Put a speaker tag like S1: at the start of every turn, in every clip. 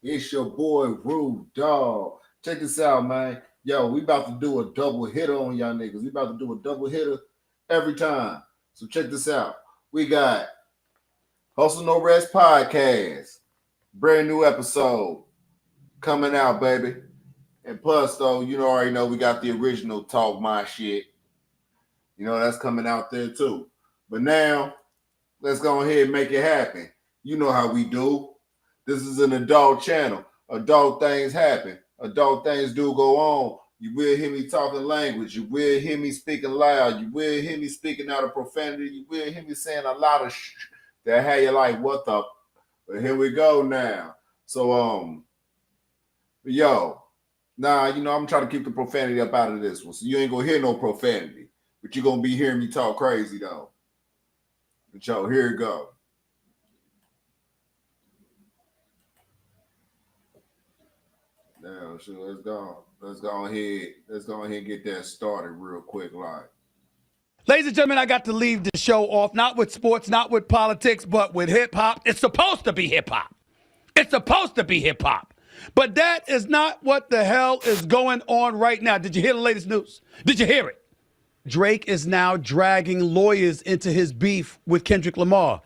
S1: It's your boy Rude Dog. Check this out, man. Yo, we about to do a double hitter on y'all niggas. We about to do a double hitter every time. So check this out. We got Hustle No Rest Podcast. Brand new episode coming out, baby. And plus, though, already know we got the original Talk My Shit. That's coming out there too. But now, let's go ahead and make it happen. You know how we do. This is an adult channel. Adult things happen. Adult things do go on. You will hear me talking language. You will hear me speaking loud. You will hear me speaking out of profanity. You will hear me saying a lot of that had you like, what the? But here we go now. So, yo, I'm trying to keep the profanity up out of this one. So you ain't gonna hear no profanity. But you're gonna be hearing me talk crazy though. But yo, here it go. Now, so let's go. Let's go ahead. Let's go ahead and get that started real quick, like.
S2: Ladies and gentlemen, I got to leave the show off, not with sports, not with politics, but with hip hop. It's supposed to be hip hop. It's supposed to be hip hop. But that is not what the hell is going on right now. Did you hear the latest news? Did you hear it? Drake is now dragging lawyers into his beef with Kendrick Lamar.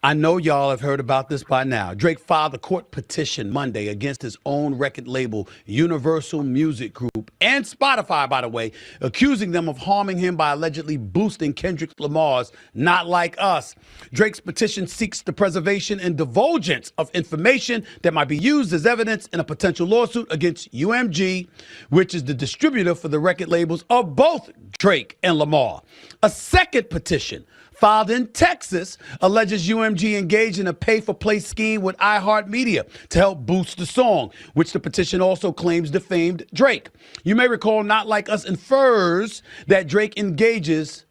S2: I know y'all have heard about this by now. Drake filed a court petition Monday against his own record label, Universal Music Group, and Spotify, by the way, accusing them of harming him by allegedly boosting Kendrick Lamar's Not Like Us. Drake's petition seeks the preservation and divulgence of information that might be used as evidence in a potential lawsuit against UMG, which is the distributor for the record labels of both Drake and Lamar. A second petition filed in Texas alleges UMG engaged in a pay-for-play scheme with iHeartMedia to help boost the song, which the petition also claims defamed Drake. You may recall Not Like Us infers that Drake engages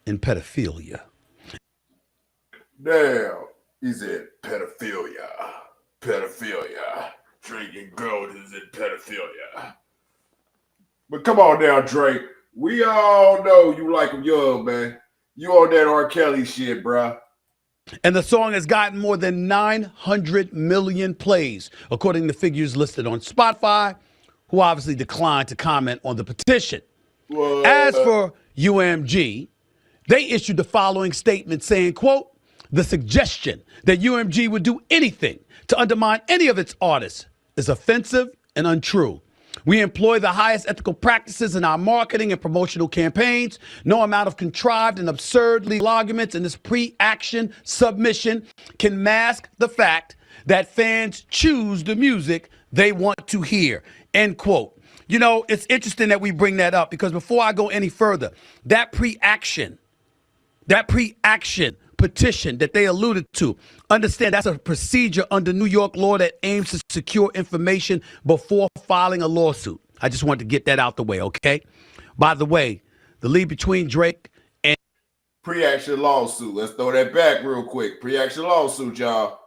S2: in pedophilia.
S1: Damn, he said pedophilia. Pedophilia. Drinking girls is in pedophilia. But come on now, Drake. We all know you like him young, man. You on that R. Kelly shit, bruh.
S2: And the song has gotten more than 900 million plays, according to figures listed on Spotify, who obviously declined to comment on the petition.
S1: What?
S2: As for UMG, they issued the following statement saying, quote, "The suggestion that UMG would do anything to undermine any of its artists is offensive and untrue. We employ the highest ethical practices in our marketing and promotional campaigns. No amount of contrived and absurd legal arguments in this pre-action submission can mask the fact that fans choose the music they want to hear," end quote. You know, it's interesting that we bring that up because before I go any further, that pre-action petition that they alluded to, understand that's a procedure under New York law that aims to secure information before filing a lawsuit. I just wanted to get that out the way, okay? By the way, the lead between Drake and
S1: pre-action lawsuit. Let's throw that back real quick. Pre-action lawsuit, y'all.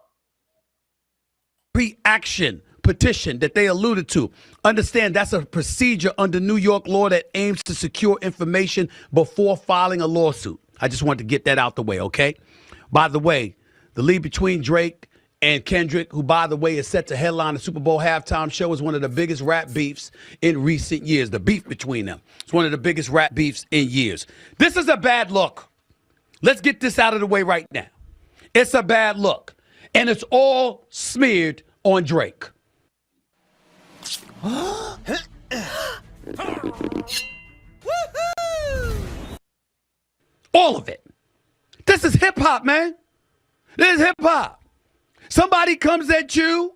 S2: Pre-action petition that they alluded to, understand that's a procedure under New York law that aims to secure information before filing a lawsuit. I just wanted to get that out the way, okay? By the way, the lead between Drake and Kendrick, who, by the way, is set to headline the Super Bowl halftime show, is one of the biggest rap beefs in recent years. The beef between them. It's one of the biggest rap beefs in years. This is a bad look. Let's get this out of the way right now. It's a bad look. And it's all smeared on Drake. All of it. This is hip hop, man. This is hip hop. Somebody comes at you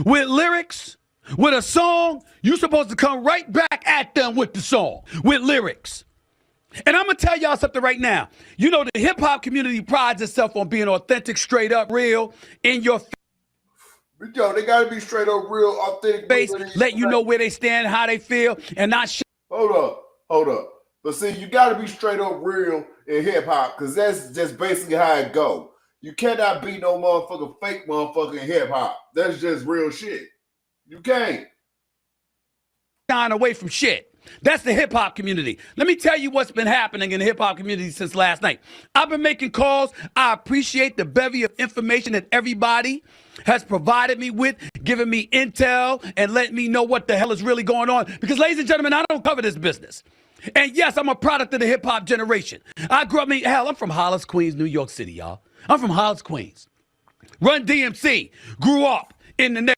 S2: with lyrics, with a song, you're supposed to come right back at them with the song, with lyrics. And I'm going to tell y'all something right now. You know, the hip hop community prides itself on being authentic, straight up, real, in your
S1: But yo, they gotta be straight up real authentic.
S2: face, let you know where they stand, how they feel, and not shit.
S1: Hold up. But see, you gotta be straight up real in hip hop, cause that's just basically how it go. You cannot be no motherfucker fake motherfucker in hip hop. That's just real shit. You can't.
S2: Away from shit. That's the hip hop community. Let me tell you what's been happening in the hip hop community since last night. I've been making calls. I appreciate the bevy of information that everybody has provided me with, giving me intel and letting me know what the hell is really going on. Because, ladies and gentlemen, I don't cover this business. And yes, I'm a product of the hip hop generation. I grew up, I'm from Hollis, Queens, New York City, y'all. I'm from Hollis, Queens. Run DMC. Grew up in the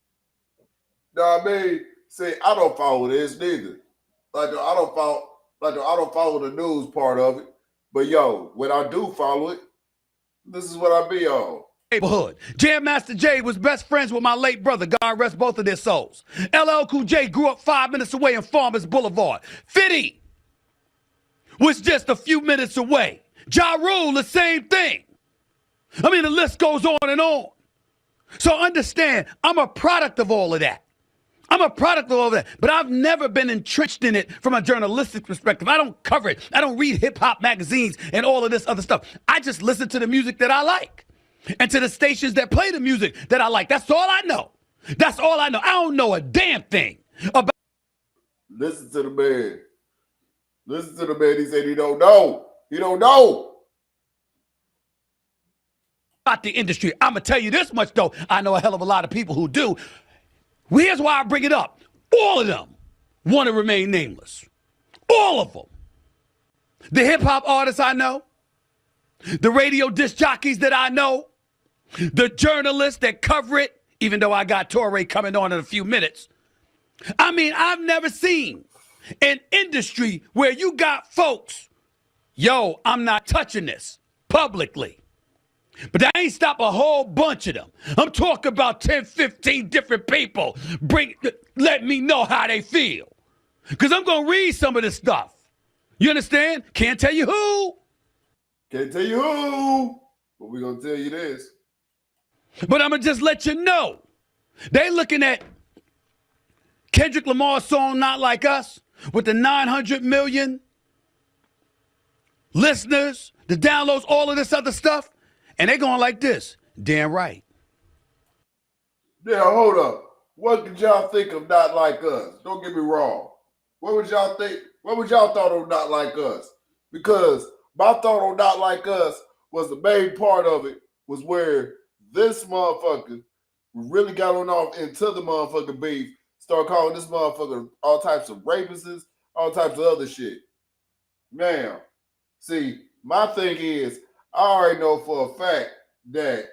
S1: No, I mean, see, I don't follow this neither. I don't follow the news part of it. But yo, when I do follow it, this is what I be on.
S2: Neighborhood. Jam Master Jay was best friends with my late brother. God rest both of their souls. LL Cool J grew up 5 minutes away in Farmers Boulevard. 50 was just a few minutes away. Ja Rule, the same thing. I mean, the list goes on and on. So understand, I'm a product of all of that. I'm a product of all of that, but I've never been entrenched in it from a journalistic perspective. I don't cover it. I don't read hip-hop magazines and all of this other stuff. I just listen to the music that I like and to the stations that play the music that I like. That's all I know. That's all I know. I don't know a damn thing about.
S1: Listen to the man. Listen to the man. He said he don't know. He don't know
S2: About the industry. I'm going to tell you this much, though. I know a hell of a lot of people who do. Here's why I bring it up. All of them want to remain nameless. All of them. The hip-hop artists I know, the radio disc jockeys that I know, the journalists that cover it, even though I got Torre coming on in a few minutes. I mean, I've never seen an industry where you got folks, yo, I'm not touching this publicly. But that ain't stop a whole bunch of them. I'm talking about 10, 15 different people. Let me know how they feel. Because I'm going to read some of this stuff. You understand? Can't tell you who.
S1: Can't tell you who. But we're going to tell you this.
S2: But I'm going to just let you know. They looking at Kendrick Lamar's song, Not Like Us, with the 900 million listeners, the downloads, all of this other stuff. And they going like this. Damn right.
S1: Yeah, hold up. What did y'all think of Not Like Us? Don't get me wrong. What would y'all think? What would y'all thought of Not Like Us? Because my thought on Not Like Us was the main part of it was where this motherfucker really got on off into the motherfucking beef, started calling this motherfucker all types of rapists, all types of other shit. Now, see, my thing is, I already know for a fact that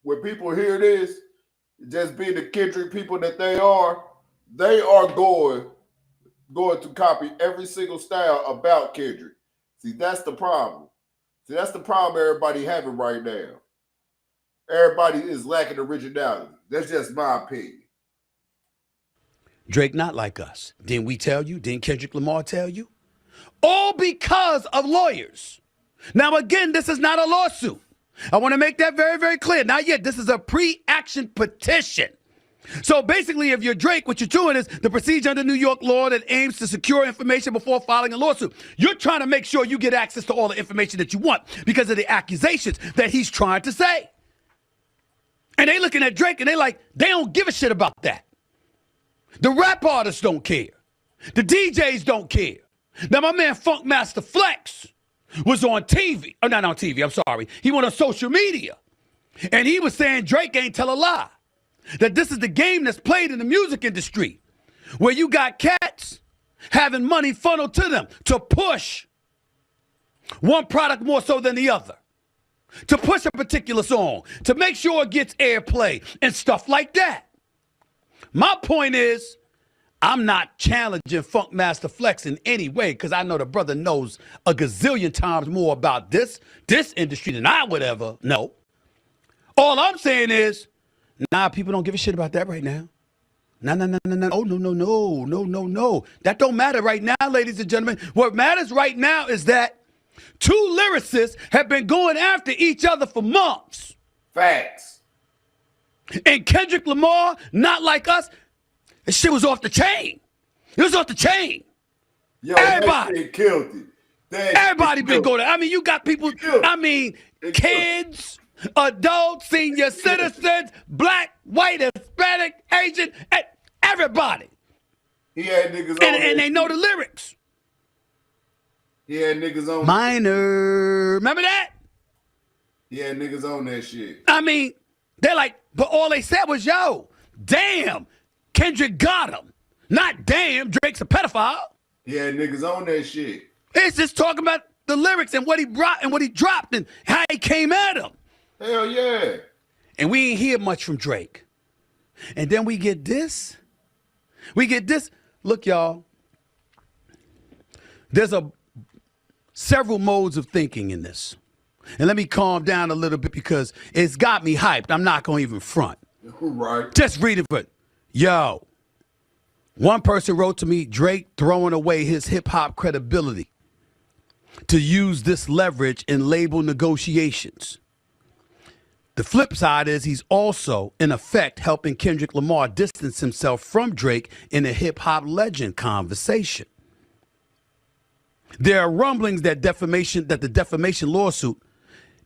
S1: when people hear this, just being the Kendrick people that they are going to copy every single style about Kendrick. See, that's the problem. See, that's the problem everybody having right now. Everybody is lacking originality. That's just my opinion.
S2: Drake Not Like Us. Didn't we tell you? Didn't Kendrick Lamar tell you? All because of lawyers. Now, again, this is not a lawsuit. I want to make that very, very clear. Not yet. This is a pre-action petition. So basically, if you're Drake, what you're doing is the procedure under New York law that aims to secure information before filing a lawsuit. You're trying to make sure you get access to all the information that you want because of the accusations that he's trying to say. And they looking at Drake and they like, they don't give a shit about that. The rap artists don't care. The DJs don't care. Now, my man Funk Master Flex was on TV. Oh, not on TV, I'm sorry. He went on social media. And he was saying Drake ain't tell a lie. That this is the game that's played in the music industry. Where you got cats having money funneled to them to push one product more so than the other. To push a particular song. To make sure it gets airplay and stuff like that. My point is, I'm not challenging Funk Master Flex in any way because I know the brother knows a gazillion times more about this industry than I would ever know. All I'm saying is, people don't give a shit about that right now. No. Oh, no. That don't matter right now, ladies and gentlemen. What matters right now is that two lyricists have been going after each other for months.
S1: Facts.
S2: And Kendrick Lamar, Not Like Us, this shit was off the chain. It was off the chain.
S1: Yo,
S2: everybody
S1: killed it.
S2: Everybody been going. I mean, you got people. I mean, kids, adults, senior citizens, black, white, Hispanic, Asian. Everybody.
S1: He had niggas on
S2: And they know the lyrics.
S1: He had niggas on.
S2: Minor. Remember that?
S1: He had niggas on that shit.
S2: I mean, they're like, but all they said was, yo, damn, Kendrick got him. Not damn, Drake's a pedophile.
S1: He had niggas on that shit.
S2: It's just talking about the lyrics and what he brought and what he dropped and how he came at him.
S1: Hell yeah.
S2: And we ain't hear much from Drake. And then we get this. We get this. Look, y'all. There's several modes of thinking in this. And let me calm down a little bit because it's got me hyped. I'm not going to even front.
S1: Right.
S2: Just read it, but yo, one person wrote to me, Drake throwing away his hip-hop credibility to use this leverage in label negotiations. The flip side is he's also, in effect, helping Kendrick Lamar distance himself from Drake in a hip-hop legend conversation. There are rumblings that the defamation lawsuit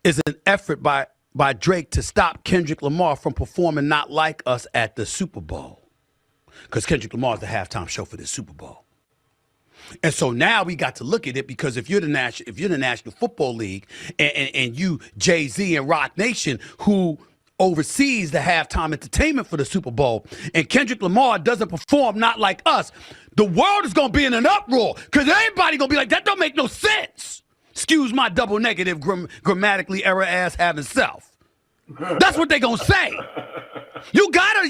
S2: is an effort by Drake to stop Kendrick Lamar from performing Not Like Us at the Super Bowl. Because Kendrick Lamar is the halftime show for the Super Bowl. And so now we got to look at it because if you're the National Football League and you, Jay-Z and Rock Nation, who oversees the halftime entertainment for the Super Bowl, and Kendrick Lamar doesn't perform Not Like Us, the world is going to be in an uproar because everybody going to be like, that don't make no sense. Excuse my double negative grammatically error ass having self. That's what they gonna say. You gotta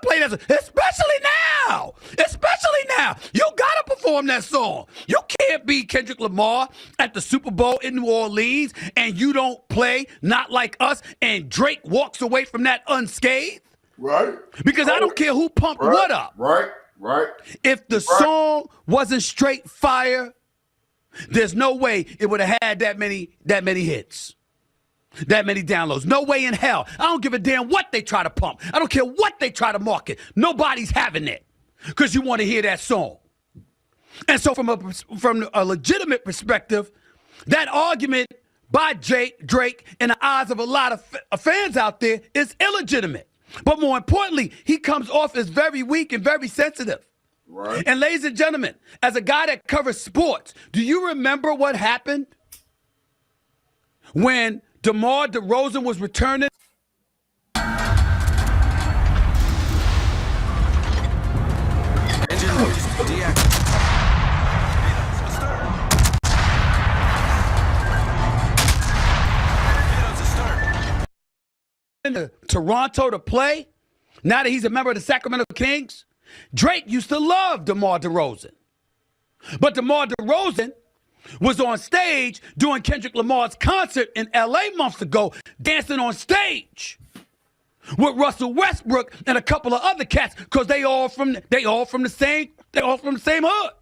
S2: play that, especially now. You gotta perform that song. You can't be Kendrick Lamar at the Super Bowl in New Orleans and you don't play Not Like Us and Drake walks away from that unscathed.
S1: Right.
S2: Because I don't care who pumped what up.
S1: Right.
S2: If the song wasn't straight fire, there's no way it would have had that many hits, that many downloads. No way in hell. I don't give a damn what they try to pump. I don't care what they try to market. Nobody's having it because you want to hear that song. And so from a legitimate perspective, that argument by Drake in the eyes of a lot of fans out there is illegitimate. But more importantly, he comes off as very weak and very sensitive.
S1: Right.
S2: And ladies and gentlemen, as a guy that covers sports, do you remember what happened when DeMar DeRozan was returning? To Toronto to play, now that he's a member of the Sacramento Kings, Drake used to love DeMar DeRozan. But DeMar DeRozan was on stage doing Kendrick Lamar's concert in LA months ago, dancing on stage with Russell Westbrook and a couple of other cats, because they all from the same hood.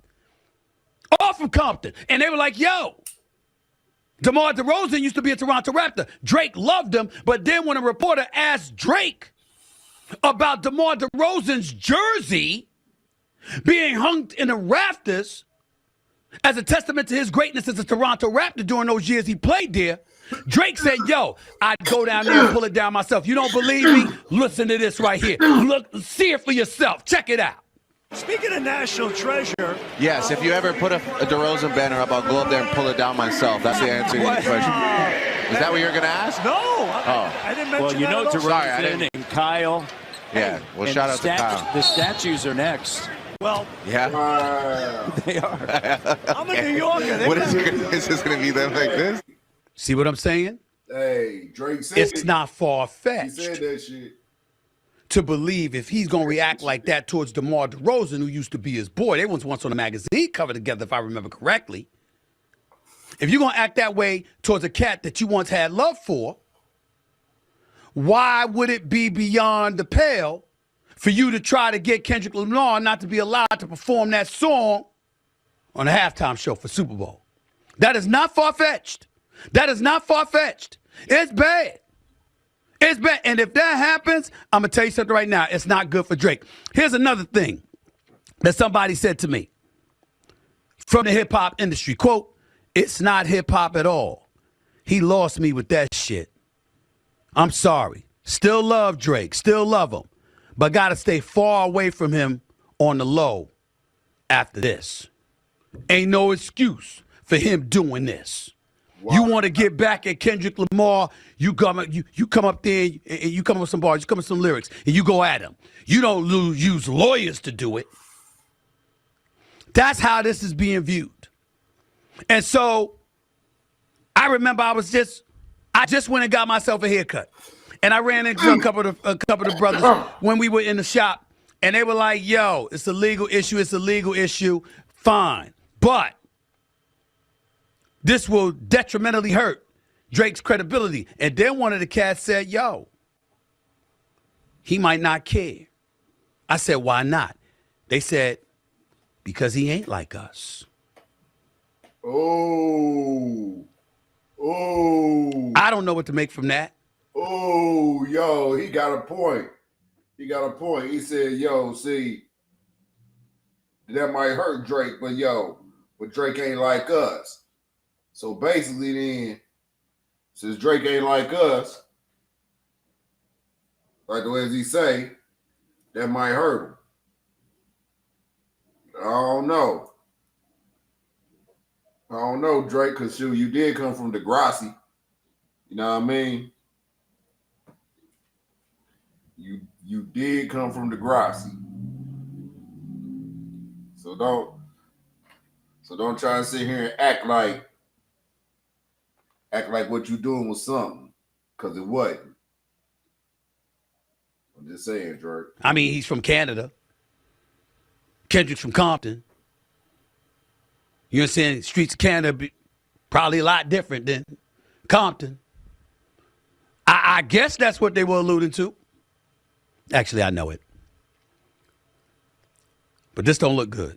S2: All from Compton. And they were like, yo, DeMar DeRozan used to be a Toronto Raptor. Drake loved him, but then when a reporter asked Drake about DeMar DeRozan's jersey being hung in the rafters as a testament to his greatness as a Toronto Raptor during those years he played there, Drake said, yo, I'd go down there and pull it down myself. You don't believe me? Listen to this right here. Look, see it for yourself. Check it out.
S3: Speaking of national treasure.
S4: Yes, if you ever put a DeRozan banner up, I'll go up there and pull it down myself. That's the answer to your question. Is that what you're going to ask?
S3: No, I didn't mention
S5: well, you know,
S3: DeRozan
S5: and Kyle.
S4: Yeah, well, shout out to Kyle.
S5: The statues are next.
S3: Well,
S4: yeah,
S5: they are.
S3: I'm a New Yorker.
S4: What is this going to be then like this?
S2: See what I'm saying?
S1: Hey, Drake said
S2: it's not far-fetched.
S1: He said that shit.
S2: To believe if he's going to react like that towards DeMar DeRozan, who used to be his boy. They was once on a magazine cover together, if I remember correctly. If you're going to act that way towards a cat that you once had love for, why would it be beyond the pale for you to try to get Kendrick Lamar not to be allowed to perform that song on a halftime show for Super Bowl? That is not far-fetched. That is not far-fetched. It's bad. It's bad. And if that happens, I'm going to tell you something right now. It's not good for Drake. Here's another thing that somebody said to me from the hip-hop industry. Quote, it's not hip-hop at all. He lost me with that shit. I'm sorry. Still love Drake. Still love him. but got to stay far away from him on the low after this. Ain't no excuse for him doing this. Wow. You want to get back at Kendrick Lamar, you come up there and you come up with some bars, you come up with some lyrics, and you go at him. You don't use lawyers to do it. That's how this is being viewed. And so I remember I just went and got myself a haircut. And I ran into a couple of brothers when we were in the shop, and they were like, yo, it's a legal issue, fine. But this will detrimentally hurt Drake's credibility. And then one of the cats said, yo, he might not care. I said, why not? They said, because he ain't like us.
S1: Oh.
S2: I don't know what to make from that.
S1: Oh, yo, he got a point. He said, yo, see, that might hurt Drake, but Drake ain't like us. So basically then, since Drake ain't like us, like the way as he say, that might hurt him. I don't know, Drake, because shoot, you did come from Degrassi. You know what I mean? You did come from Degrassi. So don't try and sit here and act like what you doing was something, because it wasn't. I'm just saying, Drake.
S2: I mean, he's from Canada. Kendrick's from Compton. You know what I'm saying? Streets of Canada probably a lot different than Compton. I guess that's what they were alluding to. Actually, I know it. But this don't look good.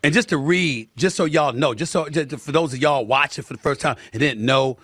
S2: And just to read, just so y'all know, just for those of y'all watching for the first time and didn't know,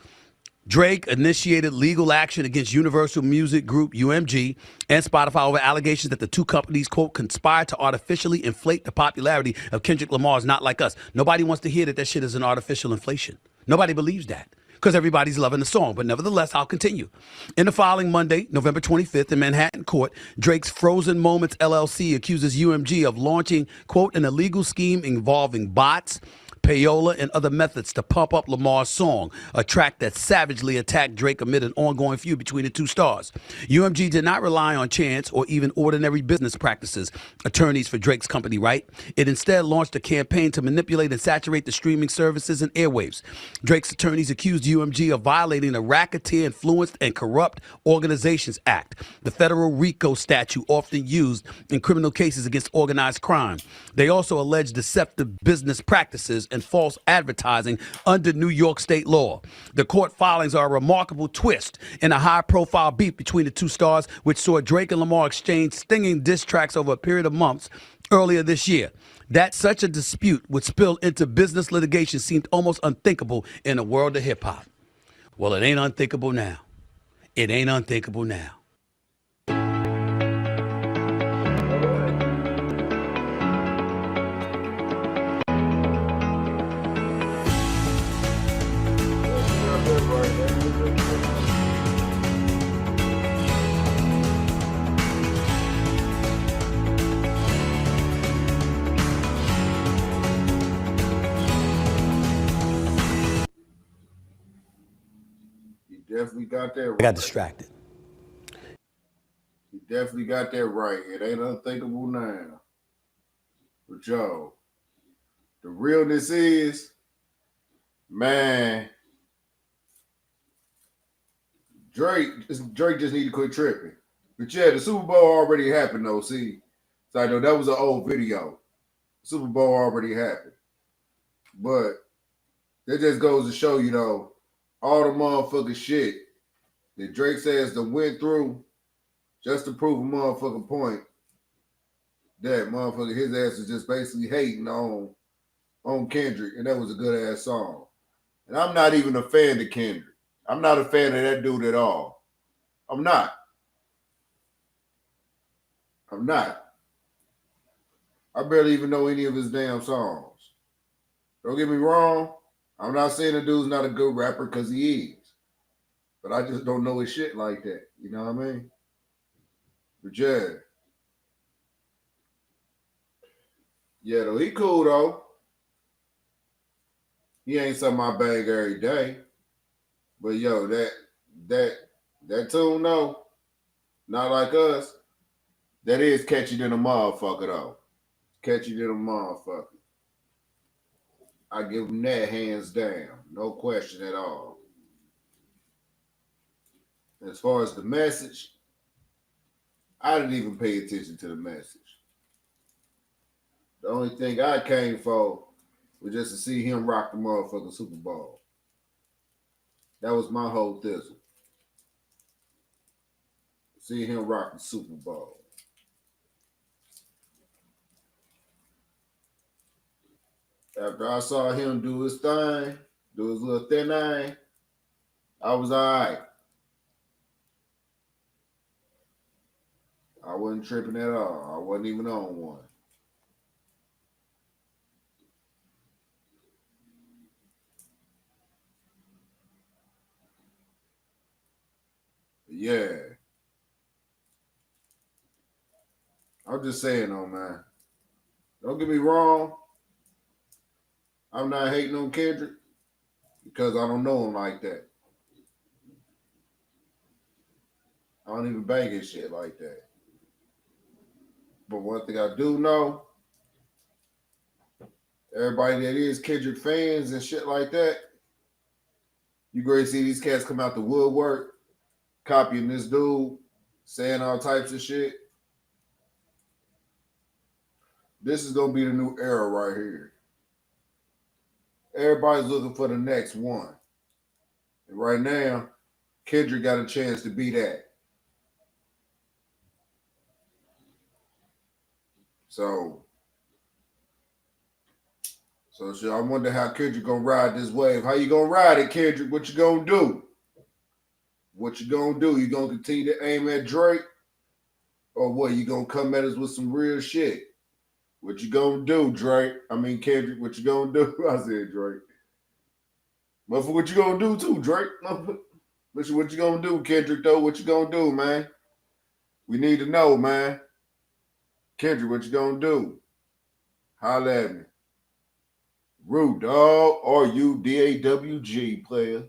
S2: Drake initiated legal action against Universal Music Group, UMG, and Spotify over allegations that the two companies, quote, conspired to artificially inflate the popularity of Kendrick Lamar's Not Like Us. Nobody wants to hear that shit is an artificial inflation. Nobody believes that because everybody's loving the song. But nevertheless, I'll continue. In the following Monday, November 25th, in Manhattan court, Drake's Frozen Moments LLC accuses UMG of launching, quote, an illegal scheme involving bots, payola, and other methods to pump up Lamar's song, a track that savagely attacked Drake amid an ongoing feud between the two stars. UMG did not rely on chance or even ordinary business practices, attorneys for Drake's company write. It instead launched a campaign to manipulate and saturate the streaming services and airwaves. Drake's attorneys accused UMG of violating the Racketeer Influenced and Corrupt Organizations Act, the federal RICO statute often used in criminal cases against organized crime. They also alleged deceptive business practices and false advertising under New York state law. The court filings are a remarkable twist in a high-profile beef between the two stars, which saw Drake and Lamar exchange stinging diss tracks over a period of months earlier this year. That such a dispute would spill into business litigation seemed almost unthinkable in the world of hip-hop. Well, it ain't unthinkable now. It ain't unthinkable now.
S1: Definitely got that right.
S2: I got distracted.
S1: You definitely got that right. It ain't unthinkable now. But yo, the realness is, man, Drake just need to quit tripping. But yeah, the Super Bowl already happened though. See, so I know that was an old video. Super Bowl already happened. But that just goes to show you though, all the motherfucking shit that Drake says that went through just to prove a motherfucking point that motherfucker his ass is just basically hating on Kendrick, and that was a good ass song. And I'm not even a fan of Kendrick. I'm not a fan of that dude at all. I'm not. I barely even know any of his damn songs. Don't get me wrong. I'm not saying the dude's not a good rapper because he is. But I just don't know his shit like that. You know what I mean? But yeah, though he cool though. He ain't something I bang every day. But yo, that tune though, not like us. That is catchy than a motherfucker though. Catchy than a motherfucker. I give him that hands down, no question at all. As far as the message, I didn't even pay attention to the message. The only thing I came for was just to see him rock the motherfucking Super Bowl. That was my whole thistle. See him rock the Super Bowl. After I saw him do his thing, do his little thin eye, I was all right. I wasn't tripping at all. I wasn't even on one. Yeah. I'm just saying though, man. Don't get me wrong. I'm not hating on Kendrick because I don't know him like that. I don't even bang his shit like that. But one thing I do know, everybody that is Kendrick fans and shit like that, you great to see these cats come out the woodwork, copying this dude, saying all types of shit. This is gonna be the new era right here. Everybody's looking for the next one. And right now, Kendrick got a chance to be that. So I wonder how Kendrick gonna ride this wave. How you gonna ride it, Kendrick? What you gonna do? What you gonna do? You gonna continue to aim at Drake? Or what, you gonna come at us with some real shit? What you gonna do, Drake? I mean, Kendrick, what you gonna do? I said Drake. But for what you gonna do too, Drake? Listen, what you gonna do, Kendrick, though? What you gonna do, man? We need to know, man. Kendrick, what you gonna do? Holla at me. Rude, dog. R-U-D-A-W-G, player.